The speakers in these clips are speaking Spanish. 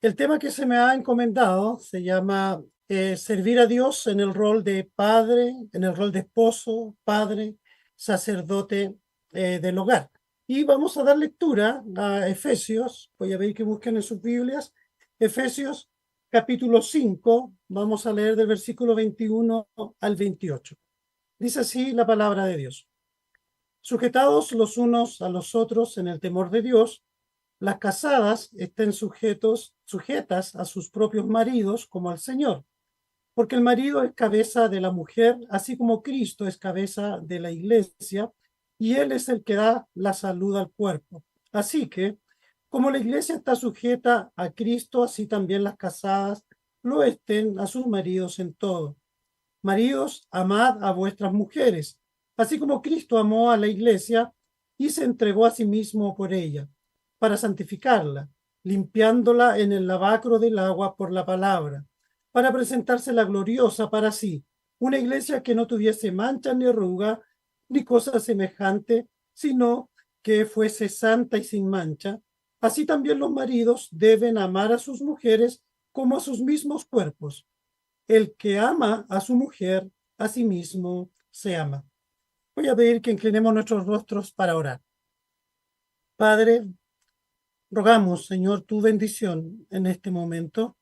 El tema que se me ha encomendado se llama servir a Dios en el rol de padre, en el rol de esposo, padre, sacerdote del hogar. Y vamos a dar lectura a Efesios. Voy a pedir que busquen en sus Biblias. Efesios capítulo 5. Vamos a leer del versículo 21 al 28. Dice así la palabra de Dios. Sujetados los unos a los otros en el temor de Dios, las casadas estén sujetas a sus propios maridos como al Señor, porque el marido es cabeza de la mujer, así como Cristo es cabeza de la iglesia, y él es el que da la salud al cuerpo. Así que, como la iglesia está sujeta a Cristo, así también las casadas lo estén a sus maridos en todo. Maridos, amad a vuestras mujeres, así como Cristo amó a la iglesia y se entregó a sí mismo por ella, para santificarla, limpiándola en el lavacro del agua por la palabra, para presentársela gloriosa para sí, una iglesia que no tuviese mancha ni arruga, ni cosa semejante, sino que fuese santa y sin mancha. Así también los maridos deben amar a sus mujeres como a sus mismos cuerpos. El que ama a su mujer, a sí mismo se ama. Voy a pedir que inclinemos nuestros rostros para orar. Padre, rogamos, Señor, tu bendición en este momento.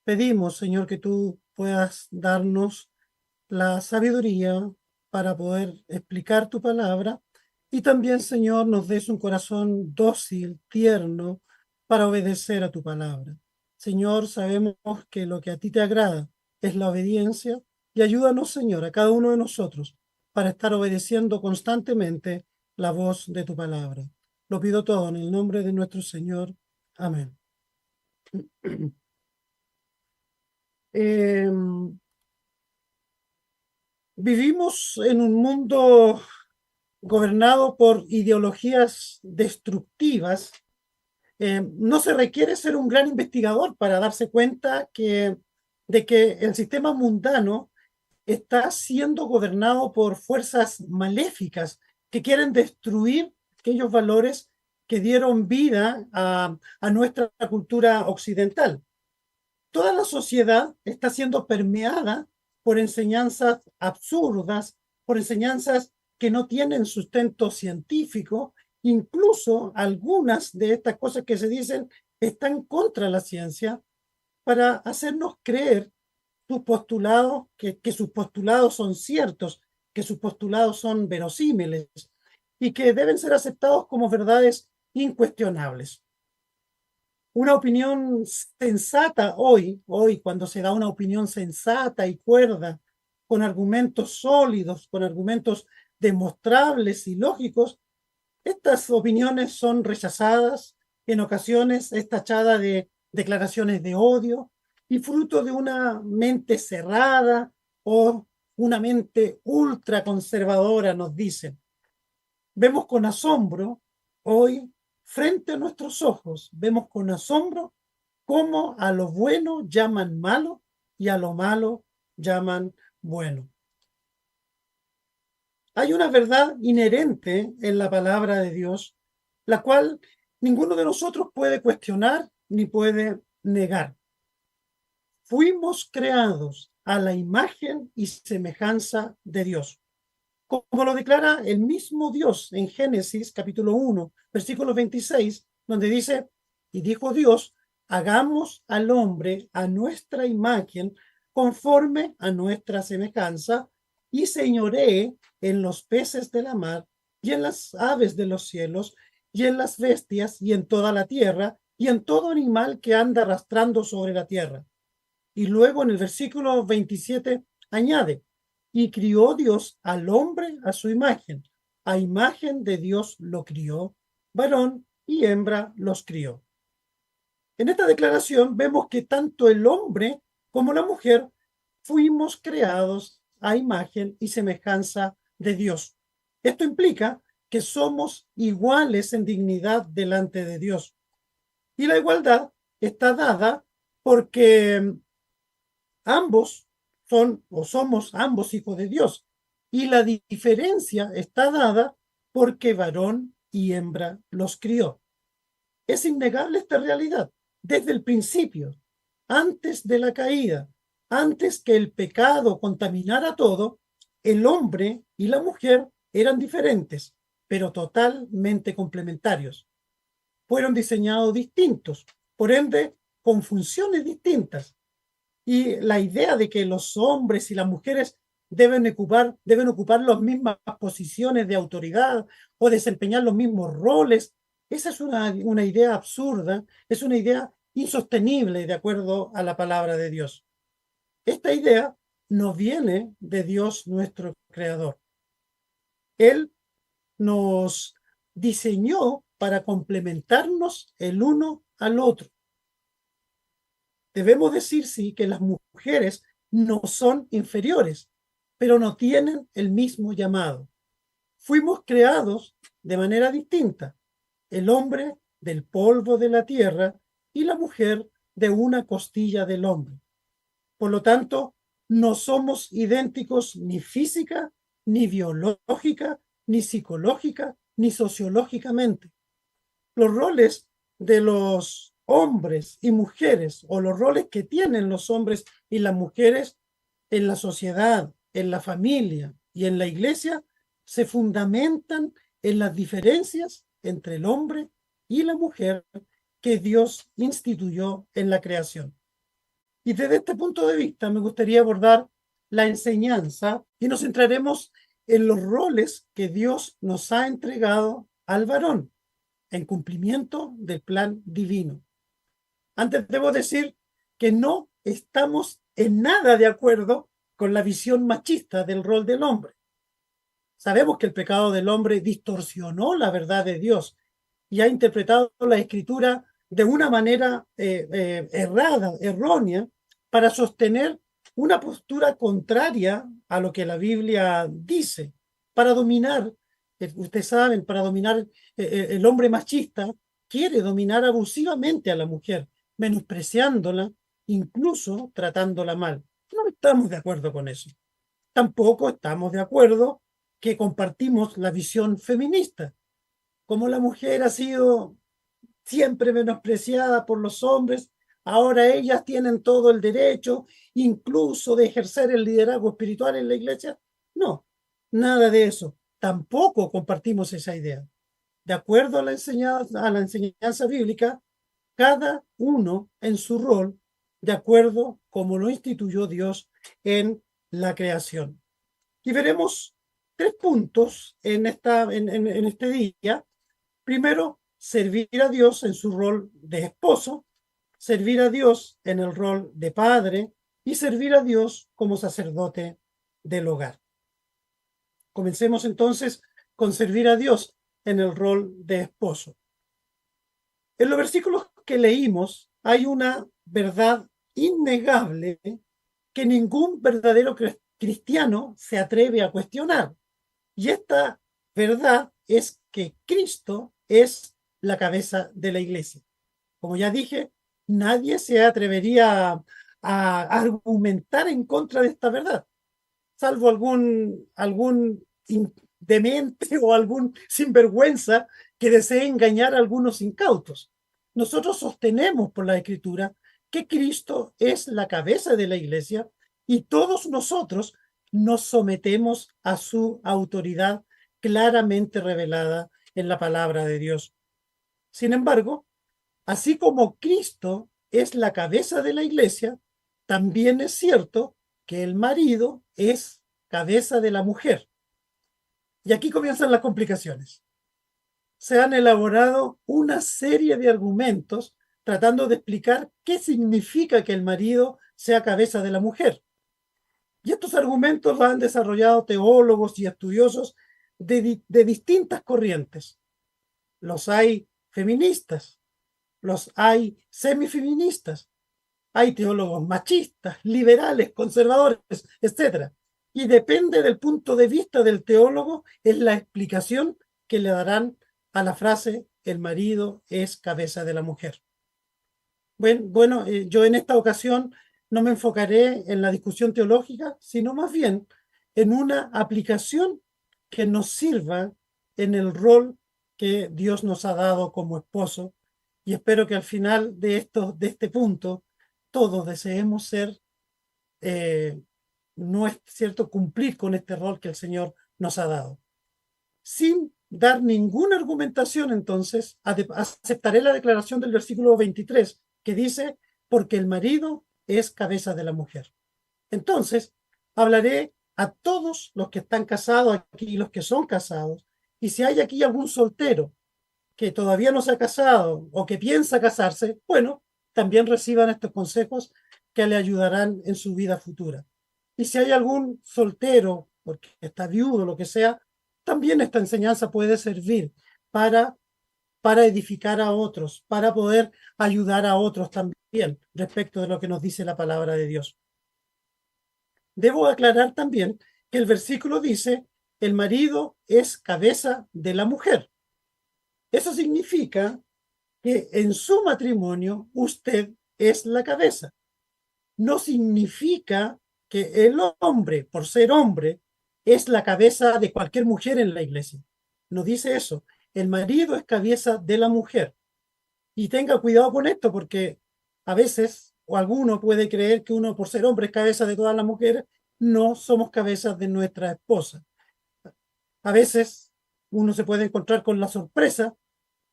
Pedimos, Señor, que tú puedas darnos la sabiduría para poder explicar tu palabra y también, Señor, nos des un corazón dócil, tierno, para obedecer a tu palabra. Señor, sabemos que lo que a ti te agrada es la obediencia y ayúdanos, Señor, a cada uno de nosotros para estar obedeciendo constantemente la voz de tu palabra. Lo pido todo en el nombre de nuestro Señor. Amén. Eh, Vivimos en un mundo gobernado por ideologías destructivas. No se requiere ser un gran investigador para darse cuenta de que el sistema mundano está siendo gobernado por fuerzas maléficas que quieren destruir aquellos valores que dieron vida a nuestra cultura occidental. Toda la sociedad está siendo permeada por enseñanzas absurdas, por enseñanzas que no tienen sustento científico. Incluso algunas de estas cosas que se dicen están contra la ciencia para hacernos creer sus postulados, que sus postulados son ciertos, que sus postulados son verosímiles y que deben ser aceptados como verdades incuestionables. Una opinión sensata hoy cuando se da una opinión sensata y cuerda, con argumentos sólidos, con argumentos demostrables y lógicos, estas opiniones son rechazadas, en ocasiones es tachada de declaraciones de odio y fruto de una mente cerrada o una mente ultraconservadora, nos dicen. Vemos con asombro hoy, frente a nuestros ojos, vemos con asombro cómo a lo bueno llaman malo y a lo malo llaman bueno. Hay una verdad inherente en la palabra de Dios, la cual ninguno de nosotros puede cuestionar ni puede negar. Fuimos creados a la imagen y semejanza de Dios, como lo declara el mismo Dios en Génesis capítulo 1, versículo 26, donde dice, y dijo Dios, hagamos al hombre a nuestra imagen, conforme a nuestra semejanza, y señoree en los peces de la mar, y en las aves de los cielos, y en las bestias, y en toda la tierra, y en todo animal que anda arrastrando sobre la tierra. Y luego en el versículo 27 añade, y crió Dios al hombre a su imagen. A imagen de Dios lo crió, varón y hembra los crió. En esta declaración vemos que tanto el hombre como la mujer fuimos creados a imagen y semejanza de Dios. Esto implica que somos iguales en dignidad delante de Dios. Y la igualdad está dada porque ambos son o somos ambos hijos de Dios. Y la diferencia está dada porque varón y hembra los crió. Es innegable esta realidad. desde el principio, antes de la caída, antes que el pecado contaminara todo, el hombre y la mujer eran diferentes, pero totalmente complementarios. Fueron diseñados distintos, por ende, con funciones distintas. Y la idea de que los hombres y las mujeres deben ocupar las mismas posiciones de autoridad o desempeñar los mismos roles, esa es una idea absurda, es una idea insostenible de acuerdo a la palabra de Dios. Esta idea no viene de Dios nuestro creador. Él nos diseñó para complementarnos el uno al otro. Debemos decir, sí, que las mujeres no son inferiores, pero no tienen el mismo llamado. Fuimos creados de manera distinta. El hombre del polvo de la tierra y la mujer de una costilla del hombre. Por lo tanto, no somos idénticos ni física, ni biológica, ni psicológica, ni sociológicamente. Los roles de los hombres y mujeres, o los roles que tienen los hombres y las mujeres en la sociedad, en la familia y en la iglesia, se fundamentan en las diferencias entre el hombre y la mujer que Dios instituyó en la creación. Y desde este punto de vista me gustaría abordar la enseñanza y nos centraremos en los roles que Dios nos ha entregado al varón en cumplimiento del plan divino. Antes debo decir que no estamos en nada de acuerdo con la visión machista del rol del hombre. Sabemos que el pecado del hombre distorsionó la verdad de Dios y ha interpretado la escritura de una manera errada, errónea, para sostener una postura contraria a lo que la Biblia dice, para dominar, ustedes saben, para dominar el hombre machista quiere dominar abusivamente a la mujer, menospreciándola, incluso tratándola mal. No estamos de acuerdo con eso. Tampoco estamos de acuerdo que compartimos la visión feminista. Como la mujer ha sido siempre menospreciada por los hombres, ahora ellas tienen todo el derecho, incluso de ejercer el liderazgo espiritual en la iglesia. No, nada de eso. Tampoco compartimos esa idea. De acuerdo a la enseñanza bíblica, cada uno en su rol, de acuerdo como lo instituyó Dios en la creación. Y veremos tres puntos en este día. Primero, servir a Dios en su rol de esposo, servir a Dios en el rol de padre y servir a Dios como sacerdote del hogar. Comencemos entonces con servir a Dios en el rol de esposo. En los versículos que leímos hay una verdad innegable que ningún verdadero cristiano se atreve a cuestionar. Y esta verdad es que Cristo es la cabeza de la iglesia. Como ya dije, nadie se atrevería a argumentar en contra de esta verdad, salvo algún demente o algún sinvergüenza que desee engañar a algunos incautos. Nosotros sostenemos por la Escritura que Cristo es la cabeza de la iglesia y todos nosotros nos sometemos a su autoridad claramente revelada en la palabra de Dios. Sin embargo, así como Cristo es la cabeza de la iglesia, también es cierto que el marido es cabeza de la mujer. Y aquí comienzan las complicaciones. Se han elaborado una serie de argumentos tratando de explicar qué significa que el marido sea cabeza de la mujer. Y estos argumentos los han desarrollado teólogos y estudiosos de distintas corrientes. Los hay feministas, los hay semifeministas, hay teólogos machistas, liberales, conservadores, etc. Y depende del punto de vista del teólogo, es la explicación que le darán a la frase el marido es cabeza de la mujer. Bueno, yo en esta ocasión no me enfocaré en la discusión teológica, sino más bien en una aplicación que nos sirva en el rol que Dios nos ha dado como esposo Y espero que al final de este punto, todos deseemos ser, no es cierto, cumplir con este rol que el Señor nos ha dado. Sin dar ninguna argumentación, entonces, aceptaré la declaración del versículo 23, que dice, porque el marido es cabeza de la mujer. Entonces, hablaré a todos los que están casados aquí, los que son casados, y si hay aquí algún soltero que todavía no se ha casado o que piensa casarse, bueno, también reciban estos consejos que le ayudarán en su vida futura. Y si hay algún soltero, porque está viudo, lo que sea, también esta enseñanza puede servir para, para edificar a otros, para poder ayudar a otros también respecto de lo que nos dice la palabra de Dios. Debo aclarar también que el versículo dice, el marido es cabeza de la mujer. Eso significa que en su matrimonio usted es la cabeza. No significa que el hombre, por ser hombre, es la cabeza de cualquier mujer en la iglesia. No dice eso. El marido es cabeza de la mujer. Y tenga cuidado con esto porque a veces o alguno puede creer que uno por ser hombre es cabeza de todas las mujeres. No somos cabezas de nuestra esposa. A veces uno se puede encontrar con la sorpresa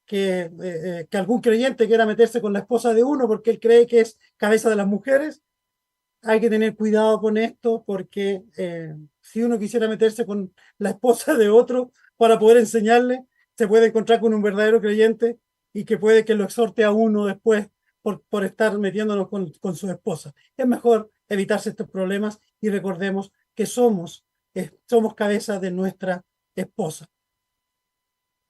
que algún creyente quiera meterse con la esposa de uno porque él cree que es cabeza de las mujeres. Hay que tener cuidado con esto porque si uno quisiera meterse con la esposa de otro para poder enseñarle, se puede encontrar con un verdadero creyente y que puede que lo exhorte a uno después por estar metiéndonos con su esposa. Es mejor evitarse estos problemas y recordemos que somos cabeza de nuestra esposa.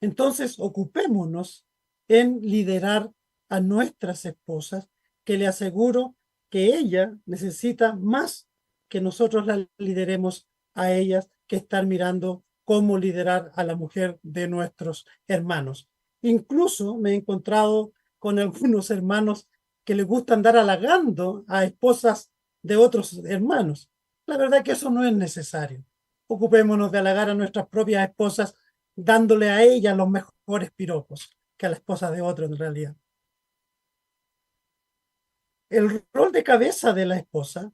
Entonces, ocupémonos en liderar a nuestras esposas, que le aseguro que ella necesita más que nosotros la lideremos a ellas que estar mirando cómo liderar a la mujer de nuestros hermanos. Incluso me he encontrado con algunos hermanos que les gusta andar halagando a esposas de otros hermanos. La verdad que eso no es necesario. Ocupémonos de halagar a nuestras propias esposas dándole a ella los mejores piropos que a la esposa de otro en realidad. El rol de cabeza de la esposa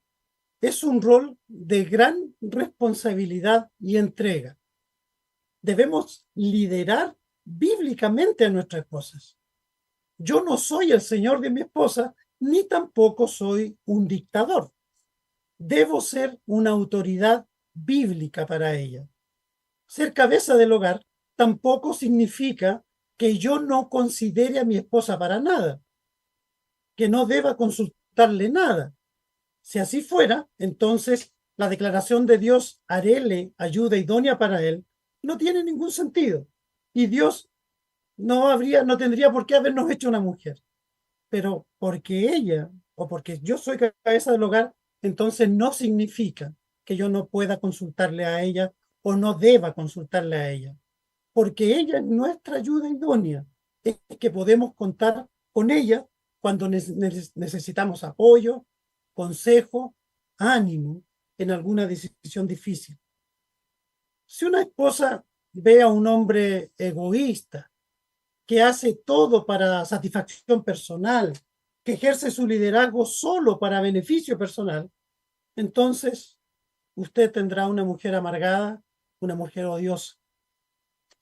es un rol de gran responsabilidad y entrega. Debemos liderar bíblicamente a nuestras esposas. Yo no soy el señor de mi esposa, ni tampoco soy un dictador. Debo ser una autoridad bíblica para ella. Ser cabeza del hogar tampoco significa que yo no considere a mi esposa para nada, que no deba consultarle nada. Si así fuera, entonces la declaración de Dios, haréle ayuda idónea para él, no tiene ningún sentido. Y Dios no tendría por qué habernos hecho una mujer. Pero porque ella, o porque yo soy cabeza del hogar, entonces no significa que yo no pueda consultarle a ella o no deba consultarle a ella. Porque ella es nuestra ayuda idónea. Es que podemos contar con ella cuando necesitamos apoyo, consejo, ánimo en alguna decisión difícil. Si una esposa ve a un hombre egoísta, que hace todo para satisfacción personal, que ejerce su liderazgo solo para beneficio personal, entonces usted tendrá una mujer amargada, una mujer odiosa.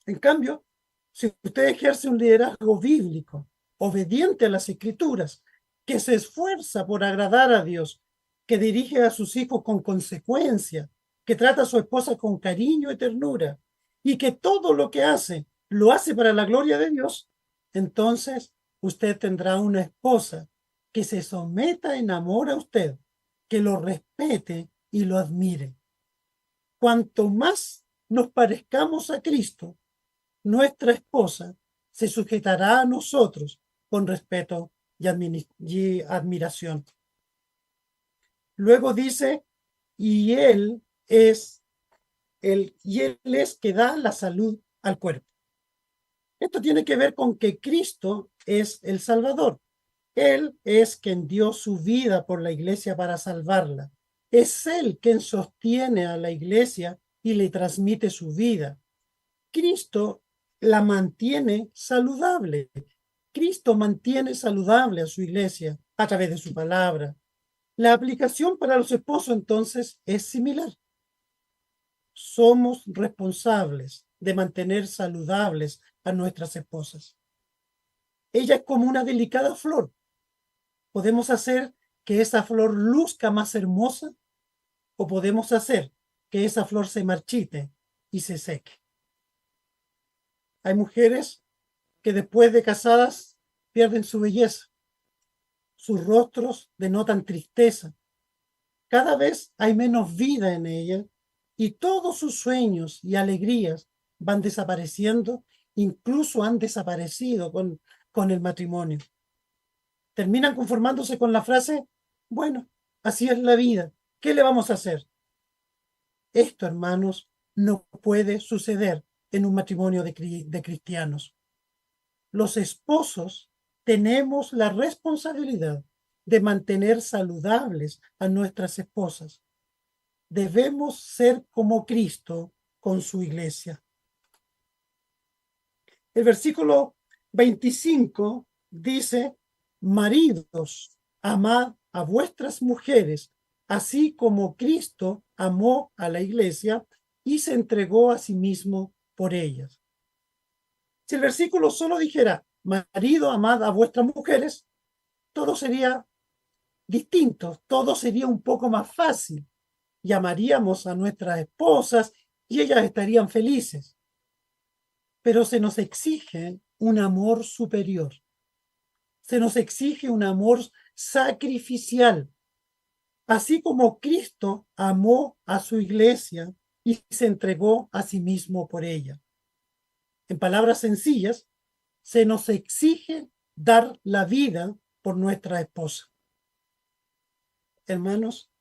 En cambio, si usted ejerce un liderazgo bíblico, obediente a las escrituras, que se esfuerza por agradar a Dios, que dirige a sus hijos con consecuencia, que trata a su esposa con cariño y ternura, y que todo lo que hace lo hace para la gloria de Dios, entonces usted tendrá una esposa que se someta en amor a usted, que lo respete y lo admire. Cuanto más nos parezcamos a Cristo, nuestra esposa se sujetará a nosotros con respeto y admiración. Luego dice, y y él es que da la salud al cuerpo. Esto tiene que ver con que Cristo es el Salvador. Él es quien dio su vida por la iglesia para salvarla. Es Él quien sostiene a la iglesia y le transmite su vida. Cristo la mantiene saludable. Cristo mantiene saludable a su iglesia a través de su palabra. La aplicación para los esposos entonces es similar. Somos responsables de mantener saludables a nuestras esposas. Ella es como una delicada flor. Podemos hacer que esa flor luzca más hermosa o podemos hacer que esa flor se marchite y se seque. Hay mujeres que después de casadas pierden su belleza. Sus rostros denotan tristeza. Cada vez hay menos vida en ella y todos sus sueños y alegrías van desapareciendo, incluso han desaparecido con el matrimonio. Terminan conformándose con la frase, bueno, así es la vida, ¿qué le vamos a hacer? Esto, hermanos, no puede suceder en un matrimonio de cristianos. Los esposos tenemos la responsabilidad de mantener saludables a nuestras esposas. Debemos ser como Cristo con su iglesia. El versículo 25 dice, maridos, amad a vuestras mujeres, así como Cristo amó a la iglesia y se entregó a sí mismo por ellas. Si el versículo solo dijera, marido, amad a vuestras mujeres, todo sería distinto, todo sería un poco más fácil. Llamaríamos a nuestras esposas y ellas estarían felices. Pero se nos exige un amor superior. Se nos exige un amor sacrificial. Así como Cristo amó a su iglesia y se entregó a sí mismo por ella. En palabras sencillas, se nos exige dar la vida por nuestra esposa. Hermanos,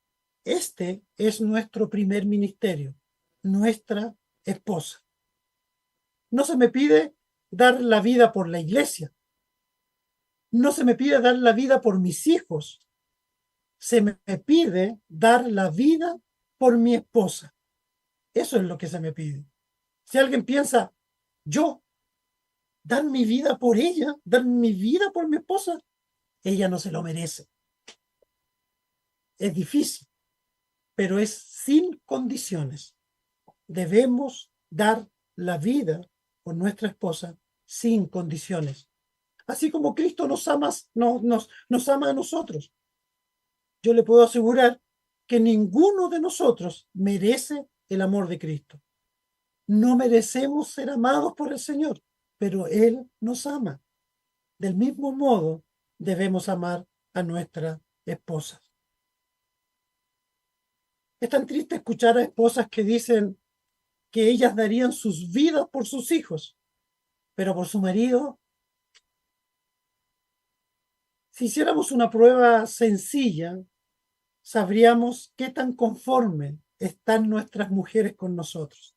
este es nuestro primer ministerio, nuestra esposa. No se me pide dar la vida por la iglesia. No se me pide dar la vida por mis hijos. Se me pide dar la vida por mi esposa. Eso es lo que se me pide. Si alguien piensa, yo, dar mi vida por ella, dar mi vida por mi esposa, ella no se lo merece. Es difícil, pero es sin condiciones. Debemos dar la vida por nuestra esposa sin condiciones. Así como Cristo nos ama a nosotros. Yo le puedo asegurar que ninguno de nosotros merece el amor de Cristo. No merecemos ser amados por el Señor, pero Él nos ama. Del mismo modo, debemos amar a nuestra esposa. Es tan triste escuchar a esposas que dicen que ellas darían sus vidas por sus hijos, pero por su marido. Si hiciéramos una prueba sencilla, sabríamos qué tan conforme están nuestras mujeres con nosotros.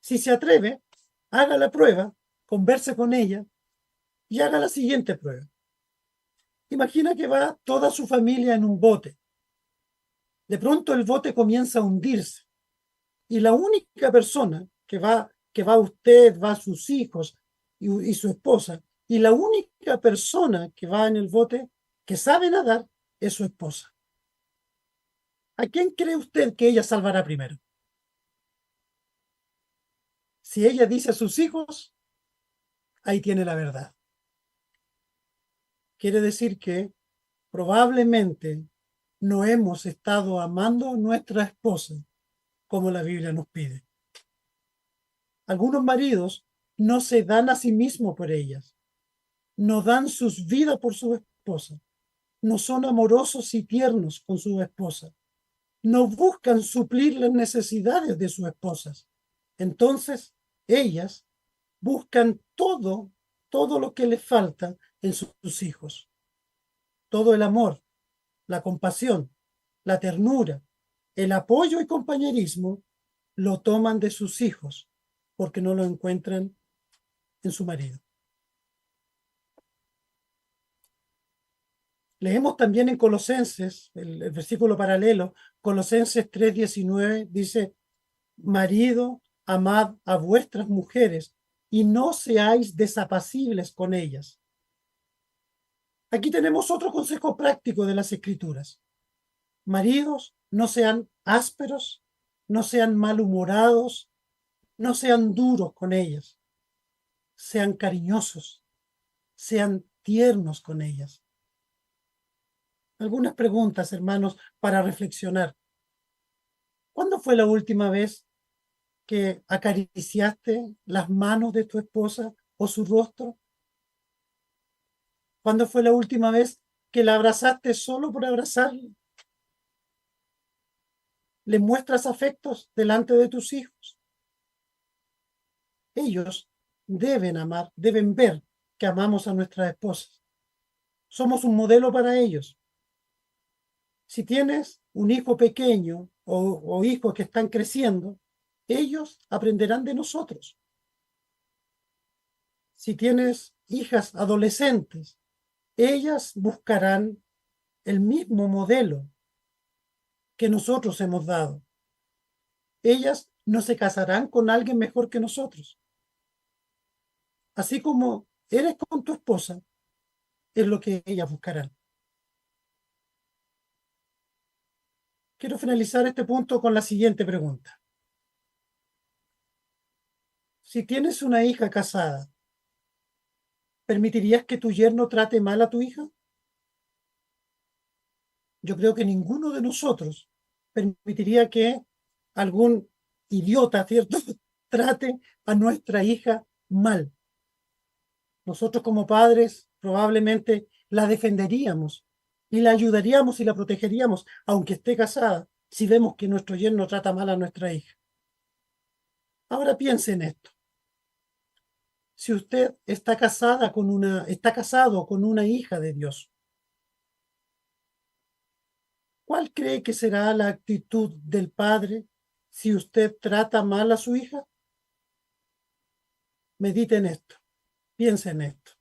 Si se atreve, haga la prueba, converse con ella y haga la siguiente prueba. Imagina que va toda su familia en un bote. De pronto el bote comienza a hundirse y la única persona que va usted, va sus hijos y su esposa, y la única persona que va en el bote que sabe nadar es su esposa. ¿A quién cree usted que ella salvará primero? Si ella dice a sus hijos, ahí tiene la verdad. Quiere decir que probablemente no hemos estado amando a nuestra esposa como la Biblia nos pide. Algunos maridos no se dan a sí mismos por ellas, no dan sus vidas por su esposa, no son amorosos y tiernos con su esposa, no buscan suplir las necesidades de sus esposas. Entonces, ellas buscan todo lo que les falta en sus hijos. Todo el amor, la compasión, la ternura, el apoyo y compañerismo lo toman de sus hijos porque no lo encuentran en su marido. Leemos también en Colosenses, el versículo paralelo, Colosenses 3:19, dice, marido, amad a vuestras mujeres y no seáis desapacibles con ellas. Aquí tenemos otro consejo práctico de las Escrituras. Maridos, no sean ásperos, no sean malhumorados, no sean duros con ellas, sean cariñosos, sean tiernos con ellas. Algunas preguntas, hermanos, para reflexionar. ¿Cuándo fue la última vez que acariciaste las manos de tu esposa o su rostro? ¿Cuándo fue la última vez que la abrazaste solo por abrazarla? ¿Le muestras afectos delante de tus hijos? Ellos deben amar, deben ver que amamos a nuestras esposas. Somos un modelo para ellos. Si tienes un hijo pequeño o hijos que están creciendo, ellos aprenderán de nosotros. Si tienes hijas adolescentes, ellas buscarán el mismo modelo que nosotros hemos dado. Ellas no se casarán con alguien mejor que nosotros. Así como eres con tu esposa, es lo que ellas buscarán. Quiero finalizar este punto con la siguiente pregunta. Si tienes una hija casada, ¿permitirías que tu yerno trate mal a tu hija? Yo creo que ninguno de nosotros permitiría que algún idiota, ¿cierto?, trate a nuestra hija mal. Nosotros como padres probablemente la defenderíamos y la ayudaríamos y la protegeríamos, aunque esté casada, si vemos que nuestro yerno trata mal a nuestra hija. Ahora piense en esto. Si usted está casado con una hija de Dios, ¿cuál cree que será la actitud del padre si usted trata mal a su hija? Medite en esto, piense en esto.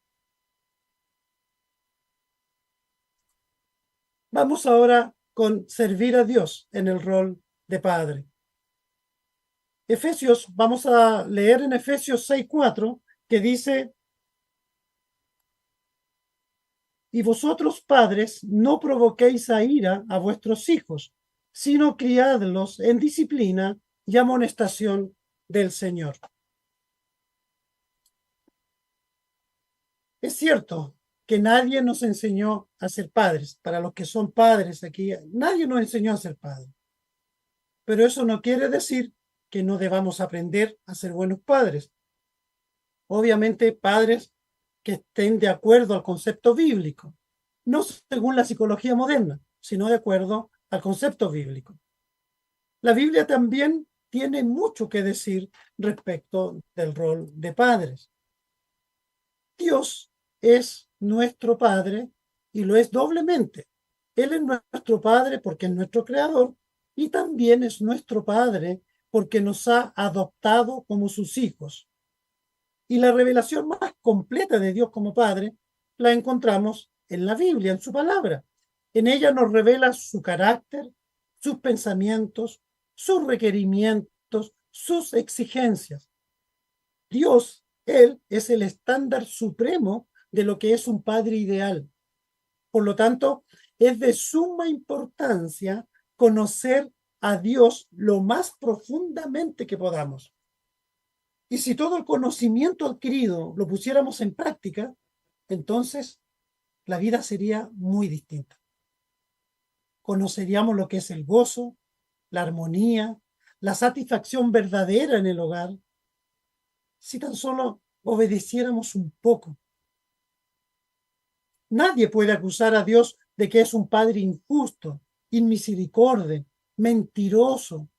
Vamos ahora con servir a Dios en el rol de padre. Vamos a leer en Efesios 6:4, que dice: y vosotros, padres, no provoquéis a ira a vuestros hijos, sino criadlos en disciplina y amonestación del Señor. Es cierto que nadie nos enseñó a ser padres. Para los que son padres aquí, nadie nos enseñó a ser padres. Pero eso no quiere decir que no debamos aprender a ser buenos padres. Obviamente, padres que estén de acuerdo al concepto bíblico, no según la psicología moderna, sino de acuerdo al concepto bíblico. La Biblia también tiene mucho que decir respecto del rol de padres. Dios es nuestro Padre y lo es doblemente. Él es nuestro Padre porque es nuestro Creador y también es nuestro Padre porque nos ha adoptado como sus hijos. Y la revelación más completa de Dios como Padre la encontramos en la Biblia, en su palabra. En ella nos revela su carácter, sus pensamientos, sus requerimientos, sus exigencias. Dios, Él, es el estándar supremo de lo que es un padre ideal. Por lo tanto, es de suma importancia conocer a Dios lo más profundamente que podamos. Y si todo el conocimiento adquirido lo pusiéramos en práctica, entonces la vida sería muy distinta. Conoceríamos lo que es el gozo, la armonía, la satisfacción verdadera en el hogar, si tan solo obedeciéramos un poco. Nadie puede acusar a Dios de que es un padre injusto, inmisericordiante, mentiroso,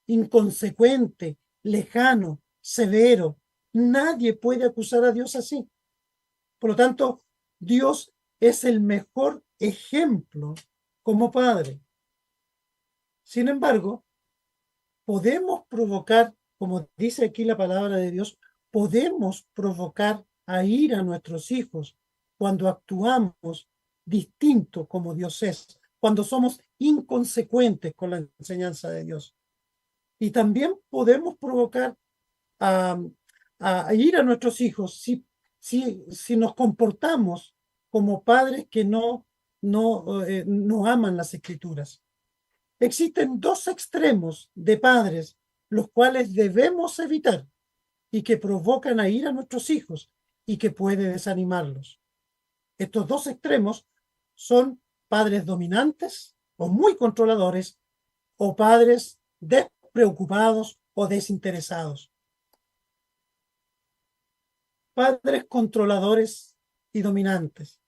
inconsecuente, lejano, severo. Nadie puede acusar a Dios así. Por lo tanto, Dios es el mejor ejemplo como padre. Sin embargo, podemos provocar, como dice aquí la palabra de Dios, podemos provocar a ir a nuestros hijos cuando actuamos distinto como Dios es, cuando somos inconsecuentes con la enseñanza de Dios. Y también podemos provocar a ir a nuestros hijos si nos comportamos como padres que no aman las Escrituras. Existen dos extremos de padres, los cuales debemos evitar y que provocan a ir a nuestros hijos y que puede desanimarlos. Estos dos extremos son padres dominantes o muy controladores o padres despreocupados o desinteresados. Padres controladores y dominantes.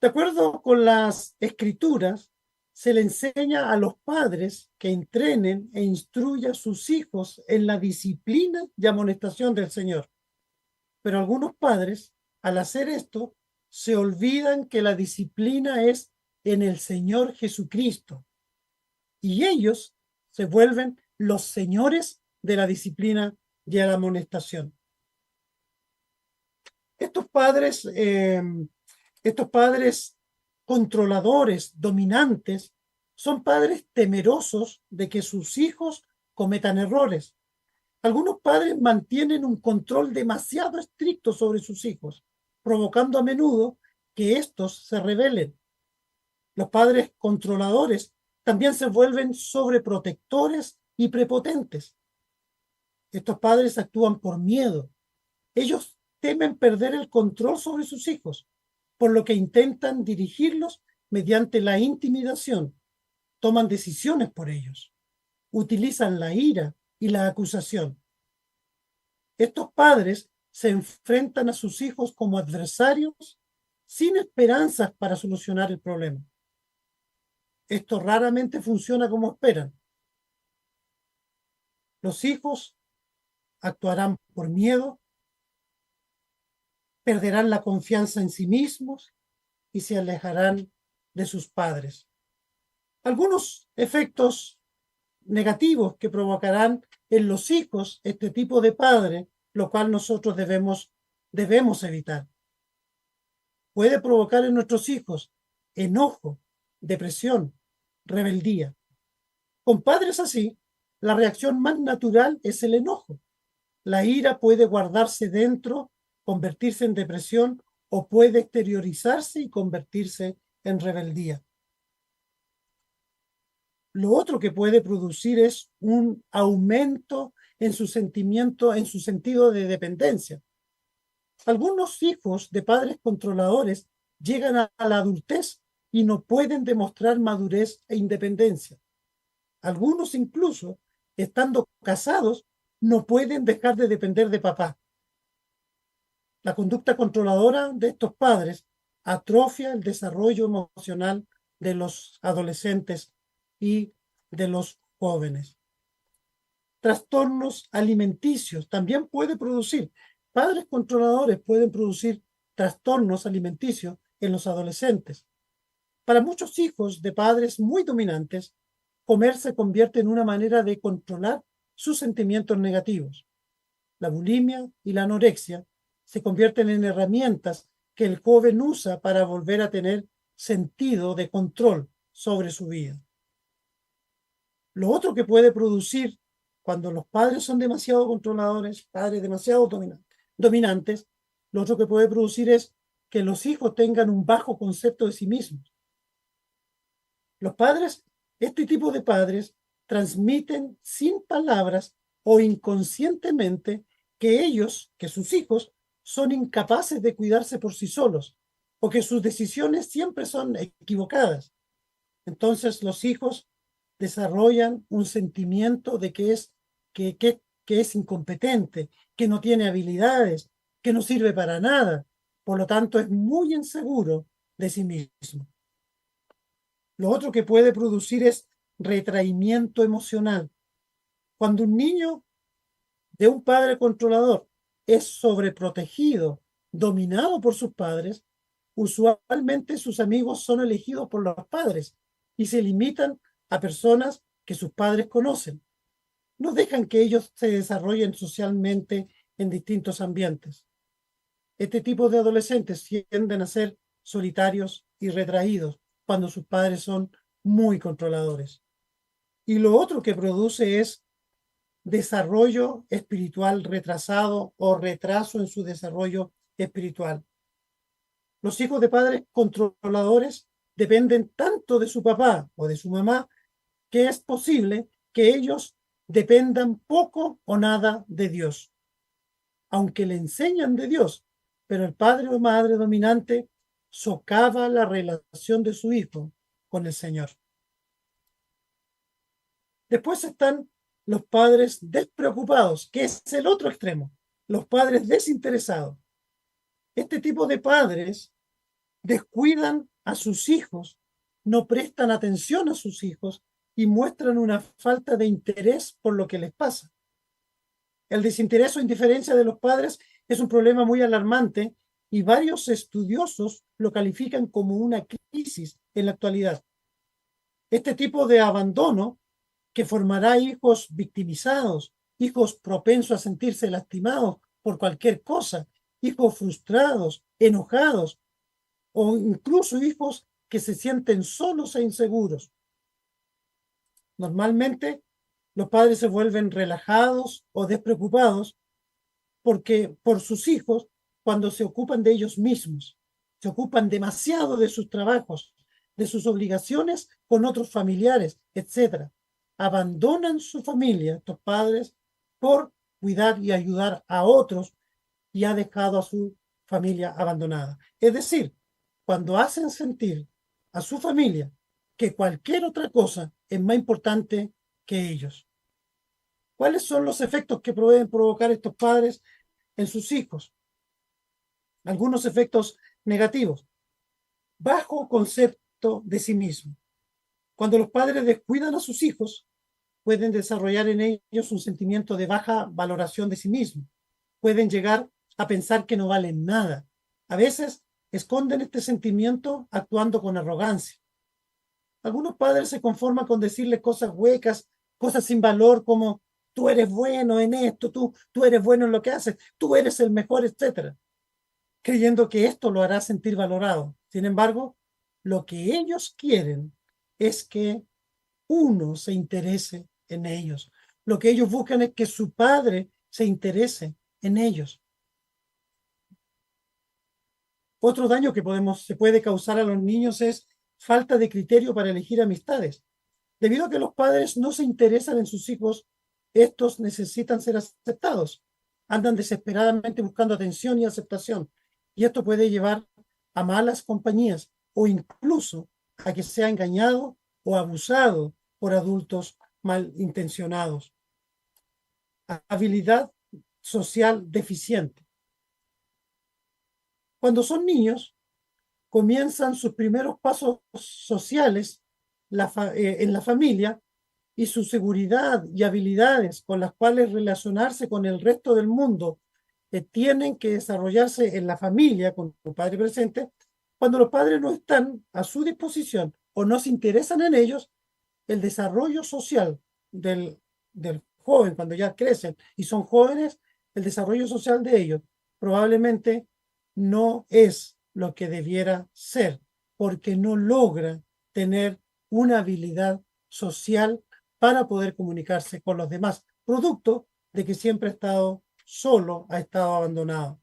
De acuerdo con las Escrituras, se le enseña a los padres que entrenen e instruyan a sus hijos en la disciplina y amonestación del Señor. Pero algunos padres, al hacer esto, se olvidan que la disciplina es en el Señor Jesucristo. Y ellos se vuelven los señores de la disciplina y de la amonestación. Estos padres controladores, dominantes, son padres temerosos de que sus hijos cometan errores. Algunos padres mantienen un control demasiado estricto sobre sus hijos, provocando a menudo que estos se rebelen. Los padres controladores también se vuelven sobreprotectores y prepotentes. Estos padres actúan por miedo. Ellos temen perder el control sobre sus hijos, por lo que intentan dirigirlos mediante la intimidación. Toman decisiones por ellos. Utilizan la ira y la acusación. Estos padres se enfrentan a sus hijos como adversarios sin esperanzas para solucionar el problema. Esto raramente funciona como esperan. Los hijos actuarán por miedo, perderán la confianza en sí mismos y se alejarán de sus padres. Algunos efectos negativos que provocarán en los hijos este tipo de padre, lo cual nosotros debemos evitar. Puede provocar en nuestros hijos enojo, depresión, rebeldía. Con padres así, la reacción más natural es el enojo. La ira puede guardarse dentro, convertirse en depresión o puede exteriorizarse y convertirse en rebeldía. Lo otro que puede producir es un aumento en su sentimiento, en su sentido de dependencia. Algunos hijos de padres controladores llegan a la adultez y no pueden demostrar madurez e independencia. Algunos incluso, estando casados, no pueden dejar de depender de papá. La conducta controladora de estos padres atrofia el desarrollo emocional de los adolescentes y de los jóvenes. Trastornos alimenticios también puede producir. Padres controladores pueden producir trastornos alimenticios en los adolescentes. Para muchos hijos de padres muy dominantes, comer se convierte en una manera de controlar sus sentimientos negativos. La bulimia y la anorexia se convierten en herramientas que el joven usa para volver a tener sentido de control sobre su vida. Lo otro que puede producir cuando los padres son demasiado controladores, padres demasiado dominantes, lo otro que puede producir es que los hijos tengan un bajo concepto de sí mismos. Los padres, este tipo de padres, transmiten sin palabras o inconscientemente que sus hijos, son incapaces de cuidarse por sí solos o que sus decisiones siempre son equivocadas. Entonces los hijos desarrollan un sentimiento de que es incompetente, que no tiene habilidades, que no sirve para nada. Por lo tanto, es muy inseguro de sí mismo. Lo otro que puede producir es retraimiento emocional. Cuando un niño de un padre controlador es sobreprotegido, dominado por sus padres, usualmente sus amigos son elegidos por los padres y se limitan a personas que sus padres conocen. No dejan que ellos se desarrollen socialmente en distintos ambientes. Este tipo de adolescentes tienden a ser solitarios y retraídos cuando sus padres son muy controladores. Y lo otro que produce es desarrollo espiritual retrasado o retraso en su desarrollo espiritual. Los hijos de padres controladores dependen tanto de su papá o de su mamá que es posible que ellos dependan poco o nada de Dios, aunque le enseñan de Dios, pero el padre o madre dominante socava la relación de su hijo con el Señor. Después están los padres despreocupados, que es el otro extremo, los padres desinteresados. Este tipo de padres descuidan a sus hijos, no prestan atención a sus hijos y muestran una falta de interés por lo que les pasa. El desinterés o indiferencia de los padres es un problema muy alarmante y varios estudiosos lo califican como una crisis en la actualidad. Este tipo de abandono que formará hijos victimizados, hijos propensos a sentirse lastimados por cualquier cosa, hijos frustrados, enojados o incluso hijos que se sienten solos e inseguros. Normalmente los padres se vuelven relajados o despreocupados por sus hijos cuando se ocupan de ellos mismos, se ocupan demasiado de sus trabajos, de sus obligaciones con otros familiares, etcétera. Abandonan su familia, estos padres, por cuidar y ayudar a otros y ha dejado a su familia abandonada. Es decir, cuando hacen sentir a su familia que cualquier otra cosa es más importante que ellos. ¿Cuáles son los efectos que pueden provocar estos padres en sus hijos? Algunos efectos negativos. Bajo concepto de sí mismo. Cuando los padres descuidan a sus hijos, pueden desarrollar en ellos un sentimiento de baja valoración de sí mismo. Pueden llegar a pensar que no valen nada. A veces esconden este sentimiento actuando con arrogancia. Algunos padres se conforman con decirles cosas huecas, cosas sin valor como tú eres bueno en esto, tú eres bueno en lo que haces, tú eres el mejor, etcétera, creyendo que esto lo hará sentir valorado. Sin embargo, lo que ellos quieren es que uno se interese en ellos. Lo que ellos buscan es que su padre se interese en ellos. Otro daño que se puede causar a los niños es falta de criterio para elegir amistades. Debido a que los padres no se interesan en sus hijos, estos necesitan ser aceptados. Andan desesperadamente buscando atención y aceptación. Y esto puede llevar a malas compañías o incluso a que sea engañado o abusado por adultos malintencionados. Habilidad social deficiente. Cuando son niños, comienzan sus primeros pasos sociales en la familia y su seguridad y habilidades con las cuales relacionarse con el resto del mundo tienen que desarrollarse en la familia con su padre presente. Cuando los padres no están a su disposición o no se interesan en ellos, el desarrollo social del joven, cuando ya crecen y son jóvenes, el desarrollo social de ellos probablemente no es lo que debiera ser, porque no logra tener una habilidad social para poder comunicarse con los demás, producto de que siempre ha estado solo, ha estado abandonado.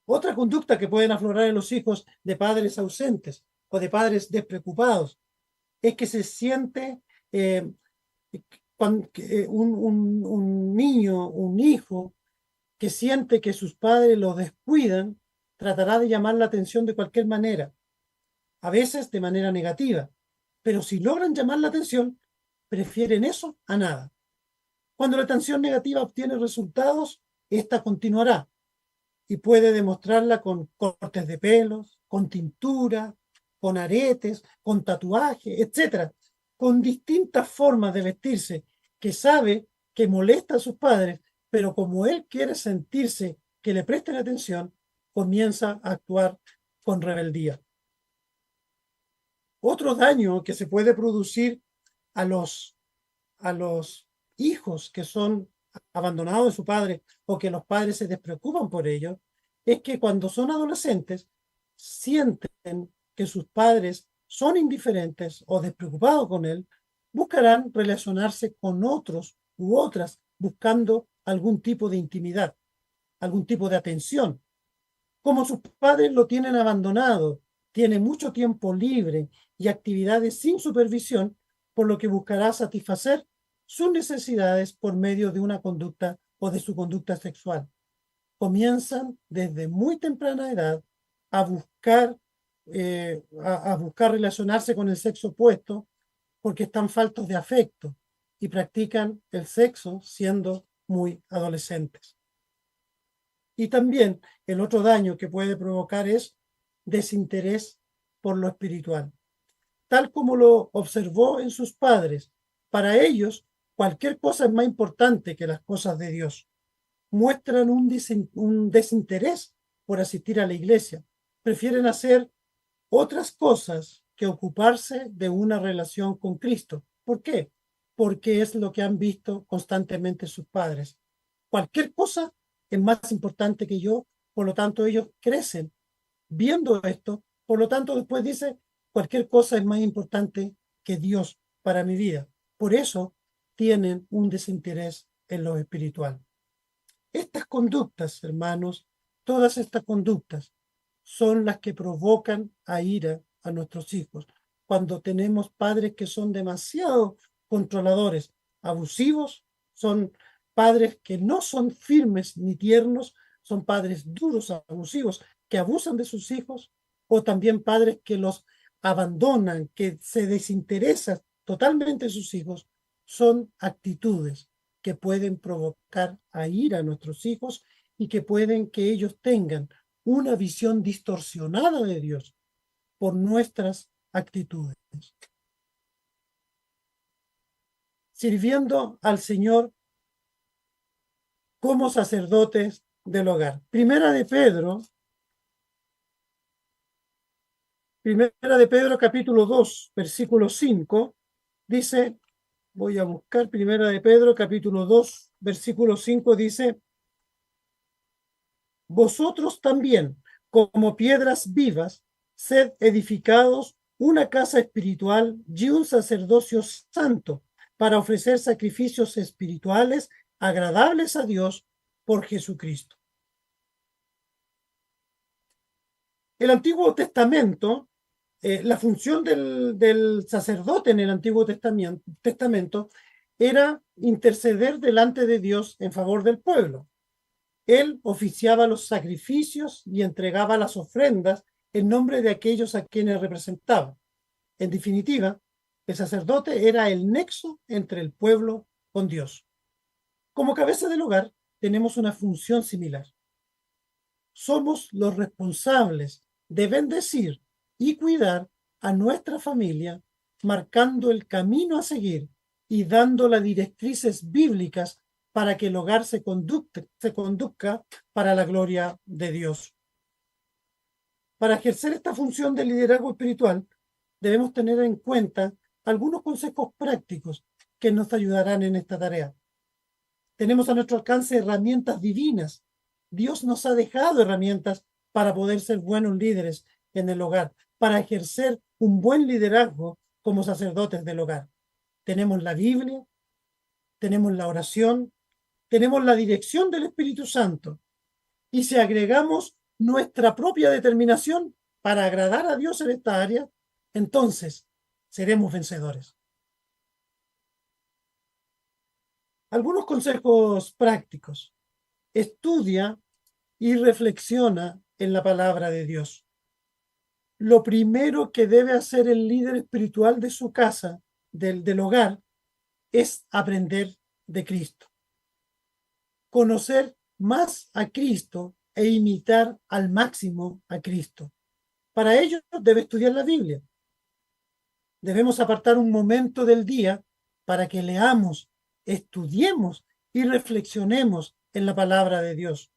Otra conducta que pueden aflorar en los hijos de padres ausentes o de padres despreocupados es que se siente un niño, un hijo que siente que sus padres lo descuidan, tratará de llamar la atención de cualquier manera, a veces de manera negativa, pero si logran llamar la atención, prefieren eso a nada. Cuando la atención negativa obtiene resultados, esta continuará y puede demostrarla con cortes de pelos, con tintura, con aretes, con tatuajes, etcétera, con distintas formas de vestirse que sabe que molesta a sus padres, pero como él quiere sentirse que le presten atención, comienza a actuar con rebeldía. Otro daño que se puede producir a los hijos que son abandonados de su padre o que los padres se despreocupan por ellos, es que cuando son adolescentes sienten que sus padres son indiferentes o despreocupados con él, buscarán relacionarse con otros u otras buscando algún tipo de intimidad, algún tipo de atención. Como sus padres lo tienen abandonado, tiene mucho tiempo libre y actividades sin supervisión, por lo que buscará satisfacer sus necesidades por medio de una conducta o de su conducta sexual. Comienzan desde muy temprana edad a buscar, a buscar relacionarse con el sexo opuesto porque están faltos de afecto y practican el sexo siendo muy adolescentes. Y también el otro daño que puede provocar es desinterés por lo espiritual, tal como lo observó en sus padres. Para ellos, cualquier cosa es más importante que las cosas de Dios. Muestran un desinterés por asistir a la iglesia. Prefieren hacer otras cosas que ocuparse de una relación con Cristo. ¿Por qué? Porque es lo que han visto constantemente sus padres. Cualquier cosa es más importante que yo, por lo tanto ellos crecen viendo esto, por lo tanto después dice, cualquier cosa es más importante que Dios para mi vida. Por eso tienen un desinterés en lo espiritual. Estas conductas, hermanos, todas estas conductas son las que provocan a ira a nuestros hijos. Cuando tenemos padres que son demasiado controladores, abusivos, son padres que no son firmes ni tiernos, son padres duros, abusivos, que abusan de sus hijos, o también padres que los abandonan, que se desinteresan totalmente de sus hijos, son actitudes que pueden provocar a ira a nuestros hijos y que pueden que ellos tengan una visión distorsionada de Dios por nuestras actitudes. Sirviendo al Señor como sacerdotes del hogar. Primera de Pedro capítulo 2, versículo 5, dice, voy a buscar Primera de Pedro capítulo 2, versículo 5, dice, vosotros también, como piedras vivas, sed edificados una casa espiritual y un sacerdocio santo para ofrecer sacrificios espirituales agradables a Dios por Jesucristo. El Antiguo Testamento, la función del sacerdote en el Antiguo Testamento era interceder delante de Dios en favor del pueblo. Él oficiaba los sacrificios y entregaba las ofrendas en nombre de aquellos a quienes representaba. En definitiva, el sacerdote era el nexo entre el pueblo con Dios. Como cabeza del hogar, tenemos una función similar. Somos los responsables de bendecir y cuidar a nuestra familia, marcando el camino a seguir y dando las directrices bíblicas para que el hogar se conduzca para la gloria de Dios. Para ejercer esta función de liderazgo espiritual, debemos tener en cuenta algunos consejos prácticos que nos ayudarán en esta tarea. Tenemos a nuestro alcance herramientas divinas. Dios nos ha dejado herramientas para poder ser buenos líderes en el hogar, para ejercer un buen liderazgo como sacerdotes del hogar. Tenemos la Biblia, tenemos la oración, tenemos la dirección del Espíritu Santo. Y si agregamos nuestra propia determinación para agradar a Dios en esta área, entonces seremos vencedores. Algunos consejos prácticos. Estudia y reflexiona en la palabra de Dios. Lo primero que debe hacer el líder espiritual de su casa, del hogar, es aprender de Cristo. Conocer más a Cristo e imitar al máximo a Cristo. Para ello debe estudiar la Biblia. Debemos apartar un momento del día para que leamos, estudiemos y reflexionemos en la palabra de Dios.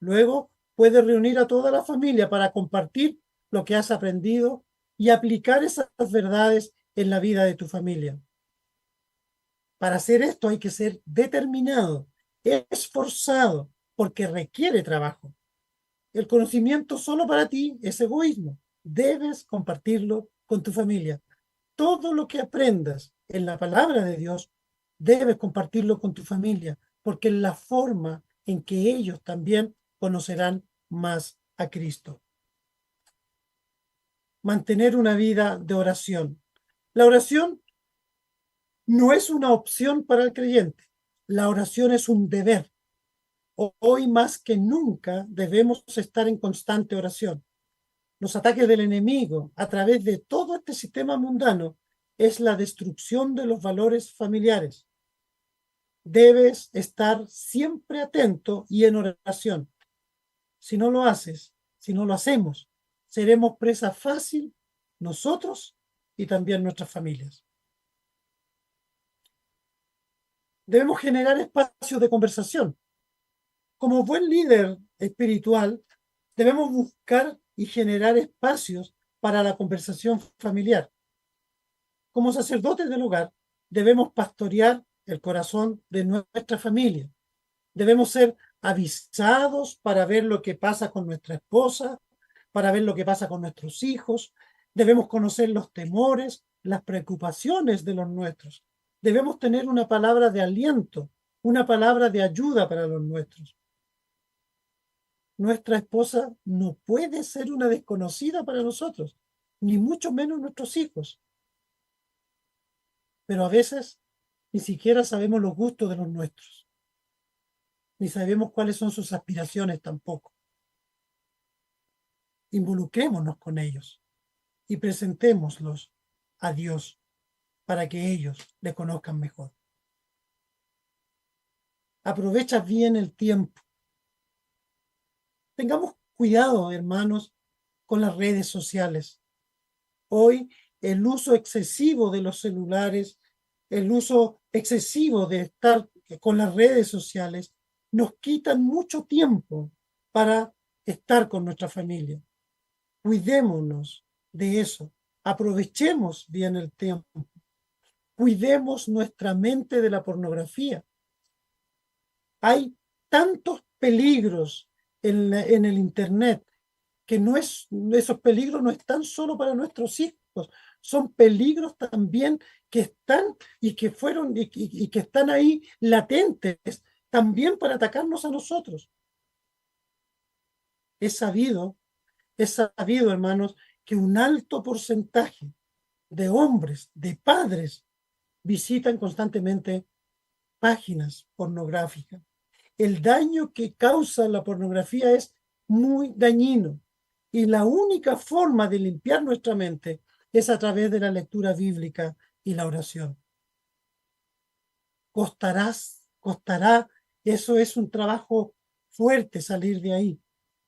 Luego puedes reunir a toda la familia para compartir lo que has aprendido y aplicar esas verdades en la vida de tu familia. Para hacer esto hay que ser determinado, esforzado, porque requiere trabajo. El conocimiento solo para ti es egoísmo. Debes compartirlo con tu familia. Todo lo que aprendas en la palabra de Dios, debes compartirlo con tu familia, porque es la forma en que ellos también conocerán más a Cristo. Mantener una vida de oración. La oración no es una opción para el creyente. La oración es un deber. Hoy más que nunca debemos estar en constante oración. Los ataques del enemigo a través de todo este sistema mundano es la destrucción de los valores familiares. Debes estar siempre atento y en oración. Si no lo haces, si no lo hacemos, seremos presa fácil nosotros y también nuestras familias. Debemos generar espacios de conversación. Como buen líder espiritual, debemos buscar y generar espacios para la conversación familiar. Como sacerdotes del hogar, debemos pastorear el corazón de nuestra familia. Debemos ser avisados para ver lo que pasa con nuestra esposa, para ver lo que pasa con nuestros hijos. Debemos conocer los temores, las preocupaciones de los nuestros. Debemos tener una palabra de aliento, una palabra de ayuda para los nuestros. Nuestra esposa no puede ser una desconocida para nosotros, ni mucho menos nuestros hijos. Pero a veces ni siquiera sabemos los gustos de los nuestros, ni sabemos cuáles son sus aspiraciones tampoco. Involucrémonos con ellos y presentémoslos a Dios para que ellos le conozcan mejor. Aprovecha bien el tiempo. Tengamos cuidado, hermanos, con las redes sociales. Hoy el uso excesivo de los celulares, el uso excesivo de estar con las redes sociales, nos quitan mucho tiempo para estar con nuestra familia. Cuidémonos de eso. Aprovechemos bien el tiempo. Cuidemos nuestra mente de la pornografía. Hay tantos peligros en el Internet que esos peligros no están solo para nuestros hijos, son peligros también que están y que fueron y que están ahí latentes también para atacarnos a nosotros. Es sabido, hermanos, que un alto porcentaje de hombres, de padres, visitan constantemente páginas pornográficas. El daño que causa la pornografía es muy dañino y la única forma de limpiar nuestra mente es a través de la lectura bíblica y la oración. Costará, eso es un trabajo fuerte salir de ahí.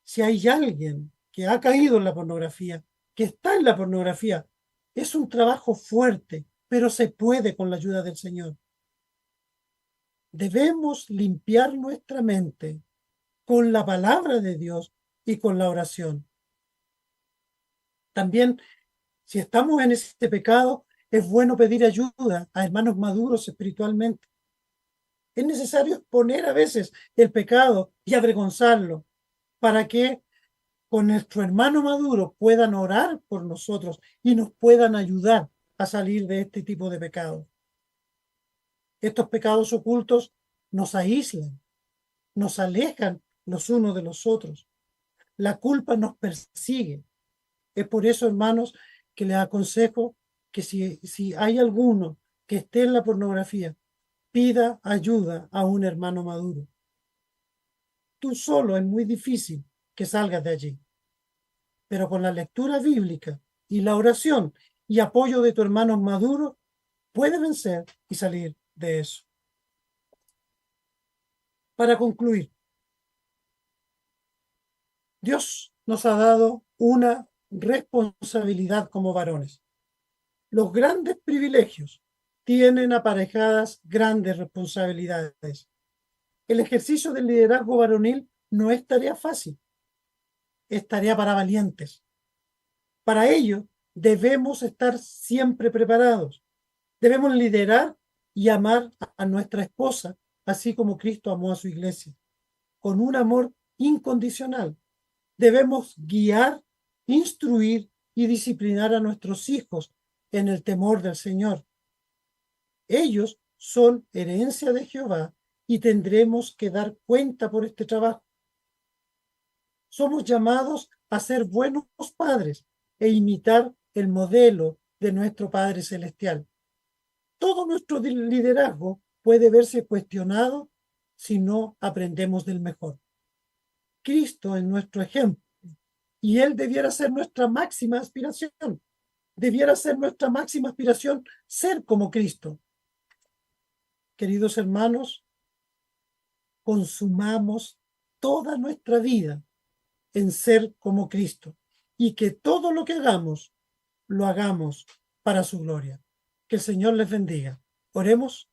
Si hay alguien que ha caído en la pornografía, que está en la pornografía, es un trabajo fuerte, pero se puede con la ayuda del Señor. Debemos limpiar nuestra mente con la palabra de Dios y con la oración. También, si estamos en este pecado, es bueno pedir ayuda a hermanos maduros espiritualmente. Es necesario exponer a veces el pecado y avergonzarlo para que con nuestro hermano maduro puedan orar por nosotros y nos puedan ayudar a salir de este tipo de pecados. Estos pecados ocultos nos aíslan, nos alejan los unos de los otros. La culpa nos persigue. Es por eso, hermanos, que les aconsejo que si hay alguno que esté en la pornografía, pida ayuda a un hermano maduro. Tú solo es muy difícil que salgas de allí, pero con la lectura bíblica y la oración y apoyo de tu hermano maduro, puedes vencer y salir de eso. Para concluir, Dios nos ha dado una responsabilidad como varones. Los grandes privilegios tienen aparejadas grandes responsabilidades. El ejercicio del liderazgo varonil no es tarea fácil, es tarea para valientes. Para ello, debemos estar siempre preparados. Debemos liderar y amar a nuestra esposa, así como Cristo amó a su iglesia, con un amor incondicional. Debemos guiar, instruir y disciplinar a nuestros hijos en el temor del Señor. Ellos son herencia de Jehová y tendremos que dar cuenta por este trabajo. Somos llamados a ser buenos padres e imitar el modelo de nuestro Padre Celestial. Todo nuestro liderazgo puede verse cuestionado si no aprendemos del mejor. Cristo es nuestro ejemplo y Él debiera ser nuestra máxima aspiración. Debiera ser nuestra máxima aspiración ser como Cristo. Queridos hermanos, consumamos toda nuestra vida en ser como Cristo y que todo lo que hagamos, lo hagamos para su gloria. Que el Señor les bendiga. Oremos.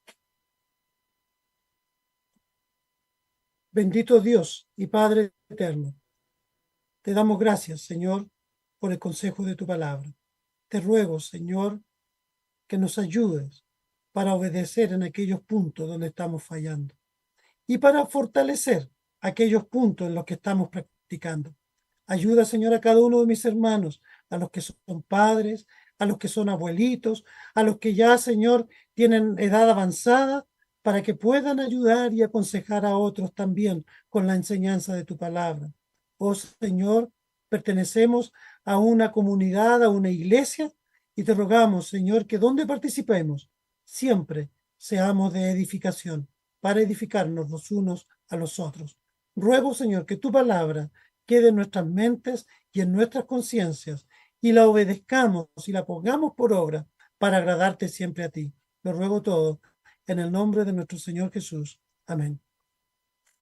Bendito Dios y Padre eterno, te damos gracias, Señor, por el consejo de tu palabra. Te ruego, Señor, que nos ayudes para obedecer en aquellos puntos donde estamos fallando y para fortalecer aquellos puntos en los que estamos practicando. Ayuda, Señor, a cada uno de mis hermanos, a los que son padres, a los que son abuelitos, a los que ya, Señor, tienen edad avanzada, para que puedan ayudar y aconsejar a otros también con la enseñanza de tu palabra. Oh, Señor, pertenecemos a una comunidad, a una iglesia, y te rogamos, Señor, que donde participemos, siempre seamos de edificación, para edificarnos los unos a los otros. Ruego, Señor, que tu palabra quede en nuestras mentes y en nuestras conciencias, y la obedezcamos y la pongamos por obra para agradarte siempre a ti. Lo ruego todo en el nombre de nuestro Señor Jesús. Amén.